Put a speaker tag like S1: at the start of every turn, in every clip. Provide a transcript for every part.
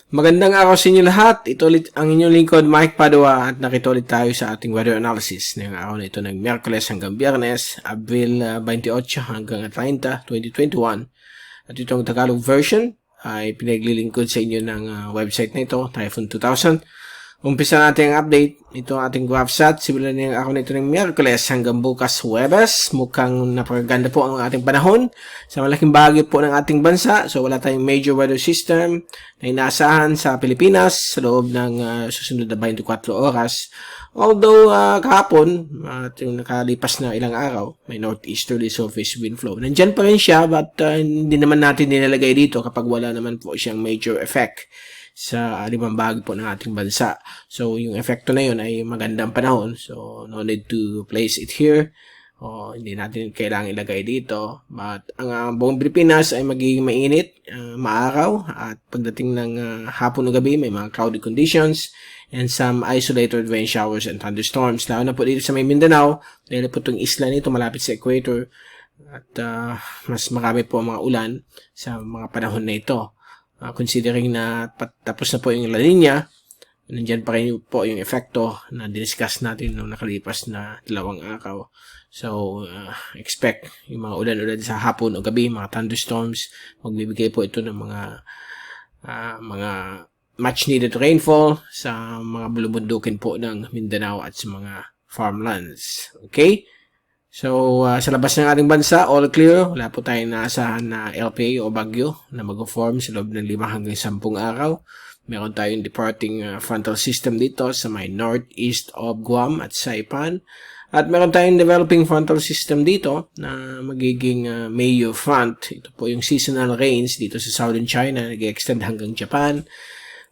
S1: Magandang araw sa inyo lahat. Ito ulit ang inyong lingkod, Mike Padua, at nakita ulit tayo sa ating weather analysis ngayong araw na ito ng Miyerkules hanggang Biyernes, Abril 28 hanggang 30, 2021. At itong Tagalog version ay pinaglilingkod sa inyo ng website na ito, Typhoon 2000. Umpisa natin ang update. Ito ang ating GraphSat. Simulan na yung araw na ito ng Miyerkules hanggang bukas Huwebes. Mukhang napakaganda po ang ating panahon sa malaking bahagi po ng ating bansa. So wala tayong major weather system na inaasahan sa Pilipinas sa loob ng susunod na 24 oras. Although kahapon at yung nakalipas na ilang araw, may northeasterly surface wind flow. Nandyan pa rin siya but hindi naman natin nilalagay dito kapag wala naman po siyang major effect sa limang bahagi po ng ating bansa. So, yung epekto na yun ay magandang panahon. So, no need to place it here. Hindi natin kailangan ilagay dito. But, ang buong Pilipinas ay magiging mainit, maaraw. At pagdating ng hapon o gabi, may mga cloudy conditions and some isolated rain showers and thunderstorms. Lalo na po dito sa may Mindanao, dahil po itong isla nito malapit sa equator. At mas marami po mga ulan sa mga panahon na ito. Considering na tapos na po yung La Nina, nandiyan pa rin po yung epekto na diniscuss natin noong nakalipas na 2 araw. So, expect yung mga ulan-ulan sa hapon o gabi, mga thunderstorms. Magbibigay po ito ng mga much needed rainfall sa mga bulubundukin po ng Mindanao at sa mga farmlands. Okay? So, sa labas ng ating bansa, all clear. Wala po tayong naasahan na LPA o bagyo na mag-form sa loob ng 5 hanggang 10 araw. Meron tayong departing frontal system dito sa may northeast of Guam at Saipan. At meron tayong developing frontal system dito na magiging Mayo front. Ito po yung seasonal rains dito sa southern China, nag-extend hanggang Japan.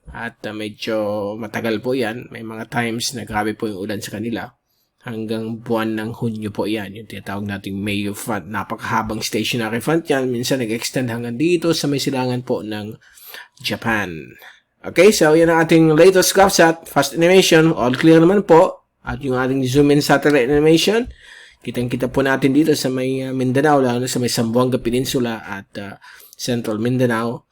S1: At medyo matagal po yan. May mga times na grabe po yung ulan sa kanila. Hanggang buwan ng Hunyo po yan. Yung tinatawag nating Mayo front. Napakahabang stationary front yan. Minsan nag-extend hanggang dito sa may silangan po ng Japan. Okay, so yan ang ating latest GraphSat. Fast animation. All clear naman po. At yung ating zoom in satellite animation. Kitang-kita po natin dito sa may Mindanao. Lalo na sa may Zamboanga Peninsula at Central Mindanao.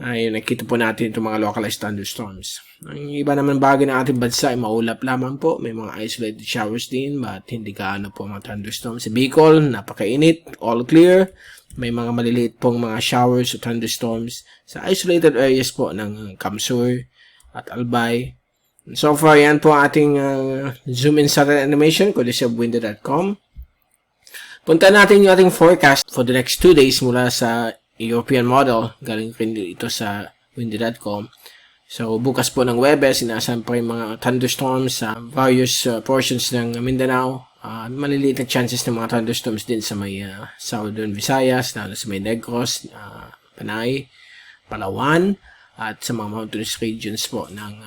S1: Ay, nakita po natin itong mga localized thunderstorms. Ang iba naman bagay ng ating bansa ay maulap lamang po. May mga isolated showers din, but hindi gaano po mga thunderstorms. Sa Bicol, napakainit, all clear. May mga maliliit pong mga showers o thunderstorms sa isolated areas po ng Kamsur at Albay. So far, yan po ating zoom in satellite animation, kodisabwindy.com. Punta natin yung ating forecast for the next 2 days mula sa European model, galing rin ito sa windy.com. So, bukas po ng Huwebes, inaasahan pa rin mga thunderstorms sa various portions ng Mindanao. Maliliit na chances ng mga thunderstorms din sa may Southern Visayas, lalo sa may Negros, Panay, Palawan, at sa mga mountainous regions po ng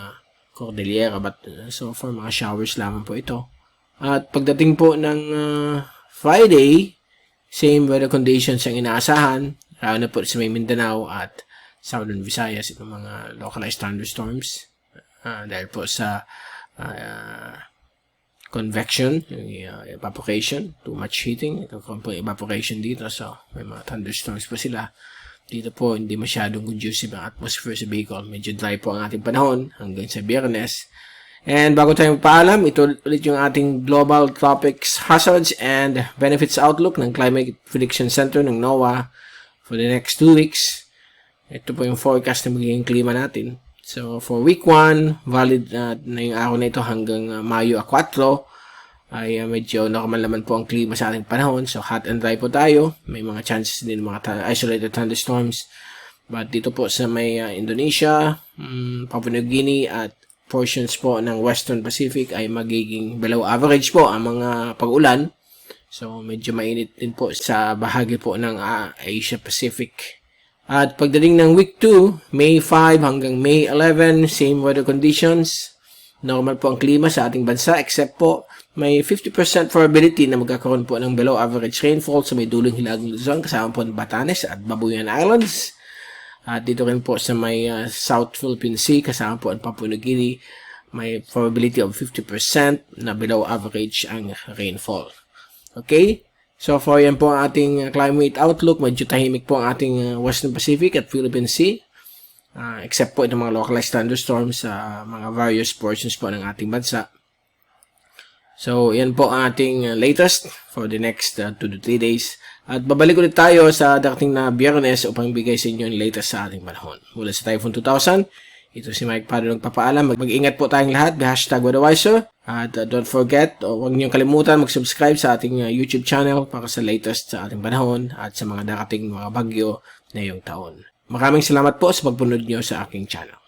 S1: Cordillera. But so far, mga showers lamang po ito. At pagdating po ng Friday, same weather conditions ang inaasahan. Lalo na po sa may Mindanao at Southern Visayas, itong mga localized thunderstorms. Dahil po sa convection, yung evaporation, too much heating. Ito po yung evaporation dito. So, may mga thunderstorms po sila. Dito po, hindi masyadong conducive ang atmosphere sa Bicol. Medyo dry po ang ating panahon hanggang sa Biyernes. And bago tayo paalam, ito ulit yung ating Global Tropics Hazards and Benefits Outlook ng Climate Prediction Center ng NOAA for the next 2 weeks. Ito po yung forecast na magiging klima natin. So, for week 1, valid na yung araw na ito hanggang Mayo 4, ay medyo normal naman po ang klima sa ating panahon. So, hot and dry po tayo. May mga chances din mga isolated thunderstorms. But dito po sa may Indonesia, Papua New Guinea at portions po ng Western Pacific ay magiging below average po ang mga pag-ulan. So, medyo mainit din po sa bahagi po ng Asia Pacific. At pagdating ng week 2, May 5 hanggang May 11, same weather conditions. Normal po ang klima sa ating bansa except po may 50% probability na magkakaroon po ng below average rainfall sa may dulong hilagang Luzon kasama po ng Batanes at Babuyan Islands. At dito rin po sa may South Philippine Sea kasama po ang Papua New Guinea, may probability of 50% na below average ang rainfall. Okay? So, for yan po ang ating climate outlook. Medyo tahimik po ang ating Western Pacific at Philippine Sea. except po itong mga localized thunderstorms sa mga various portions po ng ating bansa. So, yan po ang ating latest for the next 2 to 3 days. At babalik ulit tayo sa darating na Biyernes upang bigay sa inyo ang latest sa ating panahon. Mula sa Typhoon 2000, ito si Mike Pado nagpapaalam. Mag-ingat po tayong lahat. Hashtag Weatherwiser. At don't forget, huwag niyong kalimutan mag-subscribe sa ating YouTube channel para sa latest sa ating panahon at sa mga darating mga bagyo na iyong taon. Maraming salamat po sa pagpunod niyo sa aking channel.